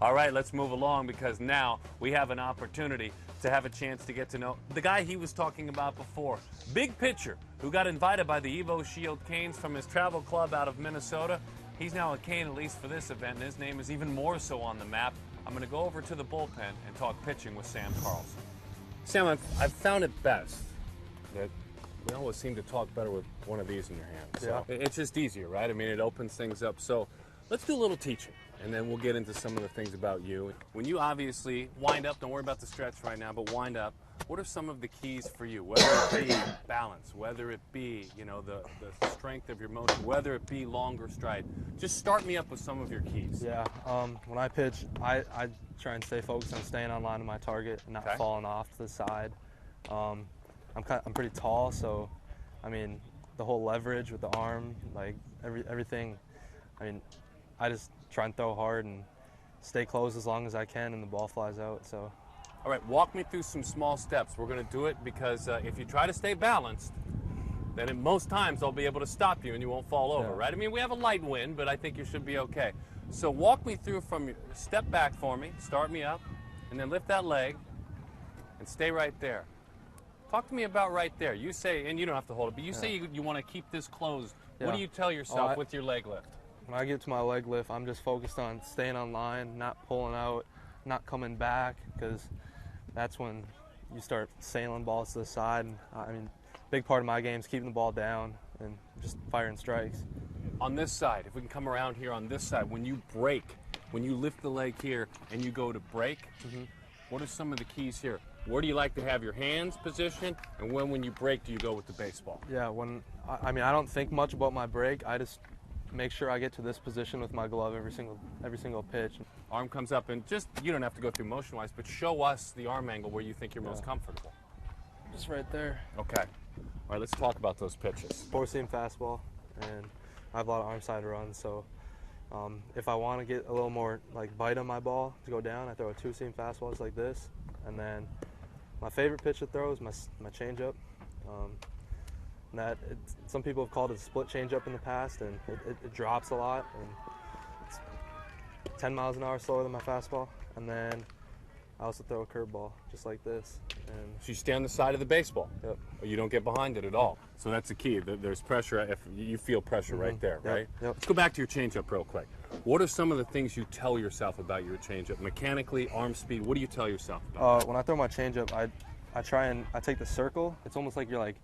All right, let's move along because now we have an opportunity to have a chance to get to know the guy he was talking about before. Big pitcher who got invited by the Evo Shield Canes from his travel club out of Minnesota. He's now a Cane, at least for this event, and his name is even more so on the map. I'm going to go over to the bullpen and talk pitching with Sam Carlson. Sam, I've found it best that we always seem to talk better with one of these in your hand. So Yeah. it's just easier, right? I mean, it opens things up. So let's do a little teaching, and then we'll get into some of the things about you. When you obviously wind up, don't worry about the stretch right now, but wind up, what are some of the keys for you? Whether it be balance, whether it be, you know, the strength of your motion, whether it be longer stride. Just start me up with some of your keys. Yeah, when I pitch, I try and stay focused on staying on line of my target and not falling off to the side. I'm pretty tall, so I mean the whole leverage with the arm, like everything. I mean, I just try and throw hard and stay close as long as I can, and the ball flies out. So. All right, walk me through some small steps. We're going to do it because if you try to stay balanced, then at most times I'll be able to stop you and you won't fall over, right? I mean, we have a light wind, but I think you should be okay. So walk me through from your step back for me, start me up, and then lift that leg and stay right there. Talk to me about right there. You say, and you don't have to hold it, but you say you want to keep this closed. Yeah. What do you tell yourself with your leg lift? When I get to my leg lift, I'm just focused on staying on line, not pulling out, not coming back, because that's when you start sailing balls to the side. And, I mean, big part of my game is keeping the ball down and just firing strikes. On this side, if we can come around here on this side, when you break, when you lift the leg here and you go to break, what are some of the keys here? Where do you like to have your hands positioned, and when you break, do you go with the baseball? Yeah, I mean, I don't think much about my break. I just make sure I get to this position with my glove every single pitch. Arm comes up, and just, you don't have to go through motion-wise, but show us the arm angle where you think you're most comfortable. Just right there. Okay. All right, let's talk about those pitches. Four-seam fastball, and I have a lot of arm side runs, so if I want to get a little more like bite on my ball to go down, I throw a two-seam fastball just like this, and then my favorite pitch to throw is my changeup. Some people have called it a split changeup in the past, and it drops a lot, and it's 10 miles an hour slower than my fastball. And then I also throw a curveball just like this. And so you stay on the side of the baseball. Yep. Or you don't get behind it at all. So that's the key. There's pressure. If you feel pressure right there, right? Yep. Let's go back to your changeup real quick. What are some of the things you tell yourself about your changeup? Mechanically, arm speed. What do you tell yourself about? When I throw my changeup, I take the circle. It's almost like you're like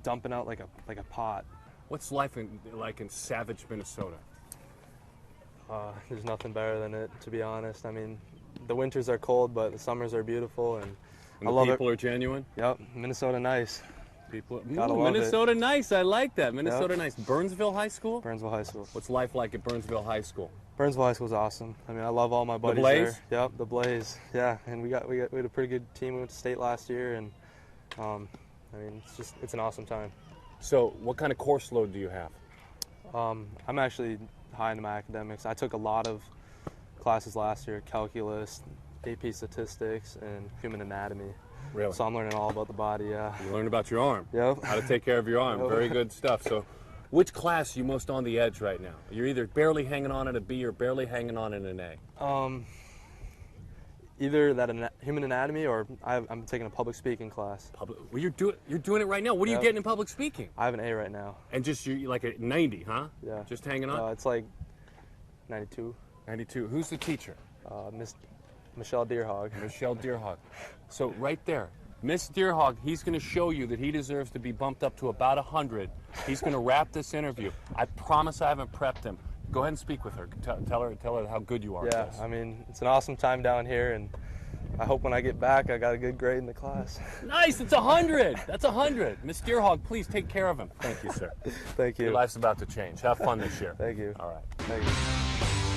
dumping out like a pot. What's life like in Savage, Minnesota? There's nothing better than it, to be honest. I mean, the winters are cold, but the summers are beautiful, and I love it. People are genuine? Yep, Minnesota nice. Gotta love Minnesota nice, I like that. Minnesota nice. Burnsville High School? Burnsville High School. What's life like at Burnsville High School? Burnsville High School is awesome. I mean, I love all my buddies the Blaze? there. Yep, the Blaze. Yeah, and we had a pretty good team. We went to state last year, and I mean, it's an awesome time. So what kind of course load do you have? I'm actually high into my academics. I took a lot of classes last year: calculus, AP statistics, and human anatomy. Really? So I'm learning all about the body. Yeah. You learn about your arm. Yep. How to take care of your arm. Very good stuff. So, which class are you most on the edge right now? You're either barely hanging on at a B or barely hanging on in an A. Either that human anatomy, or I'm taking a public speaking class. Well, you're doing it right now. What are you getting in public speaking? I have an A right now. And just you're like a 90, huh? Yeah. Just hanging on. It's like 92. 92. Who's the teacher? Miss Michelle Deerhog. Michelle Deerhog. So right there, Miss Deerhog, he's going to show you that he deserves to be bumped up to about 100. He's going to wrap this interview. I promise I haven't prepped him. Go ahead and speak with her. Tell her how good you are. Yeah, I mean, it's an awesome time down here, and I hope when I get back I got a good grade in the class. Nice, it's 100. That's 100. Miss Deerhog, please take care of him. Thank you, sir. Thank you. Your life's about to change. Have fun this year. Thank you. All right. Thank you.